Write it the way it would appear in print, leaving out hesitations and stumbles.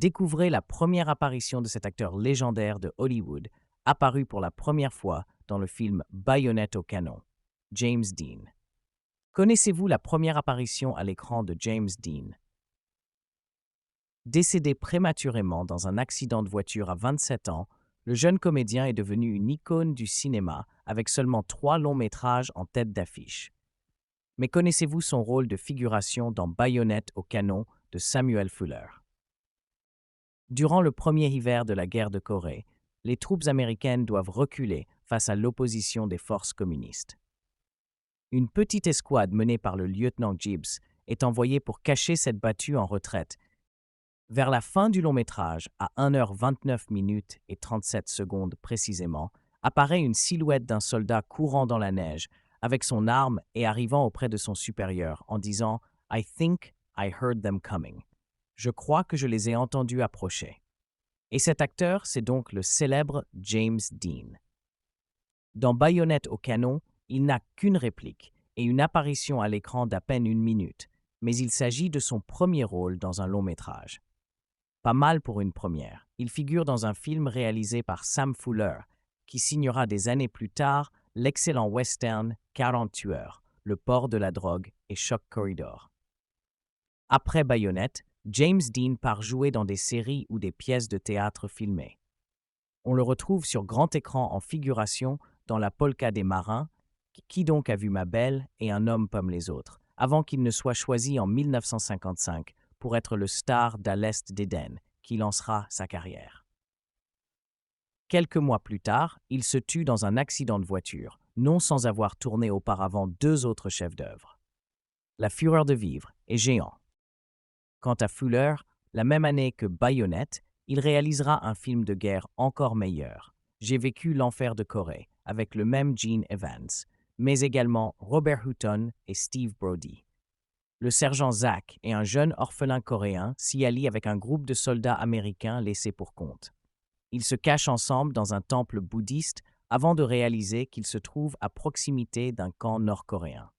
Découvrez la première apparition de cet acteur légendaire de Hollywood, apparu pour la première fois dans le film Baïonnette au canon, James Dean. Connaissez-vous la première apparition à l'écran de James Dean? Décédé prématurément dans un accident de voiture à 27 ans, le jeune comédien est devenu une icône du cinéma avec seulement 3 longs métrages en tête d'affiche. Mais connaissez-vous son rôle de figuration dans Baïonnette au canon de Samuel Fuller? Durant le premier hiver de la guerre de Corée, les troupes américaines doivent reculer face à l'opposition des forces communistes. Une petite escouade menée par le lieutenant Gibbs est envoyée pour cacher cette battue en retraite. Vers la fin du long métrage, à 1h29 minutes et 37 secondes précisément, apparaît une silhouette d'un soldat courant dans la neige avec son arme et arrivant auprès de son supérieur en disant « I think I heard them coming ». Je crois que je les ai entendus approcher. Et cet acteur, c'est donc le célèbre James Dean. Dans Baïonnette au canon, il n'a qu'une réplique et une apparition à l'écran d'à peine 1 minute, mais il s'agit de son premier rôle dans un long métrage. Pas mal pour une première. Il figure dans un film réalisé par Sam Fuller, qui signera des années plus tard l'excellent western 40 tueurs, Le port de la drogue et Shock Corridor. Après Baïonnette, James Dean part jouer dans des séries ou des pièces de théâtre filmées. On le retrouve sur grand écran en figuration dans La Polka des marins, Qui donc a vu ma belle et Un homme comme les autres, avant qu'il ne soit choisi en 1955 pour être le star d'À l'Est d'Éden, qui lancera sa carrière. Quelques mois plus tard, il se tue dans un accident de voiture, non sans avoir tourné auparavant 2 autres chefs-d'œuvre. La fureur de vivre et Géant. Quant à Fuller, la même année que Baïonnette, il réalisera un film de guerre encore meilleur, J'ai vécu l'enfer de Corée, avec le même Gene Evans, mais également Robert Hutton et Steve Brody. Le sergent Zach et un jeune orphelin coréen s'y allient avec un groupe de soldats américains laissés pour compte. Ils se cachent ensemble dans un temple bouddhiste avant de réaliser qu'ils se trouvent à proximité d'un camp nord-coréen.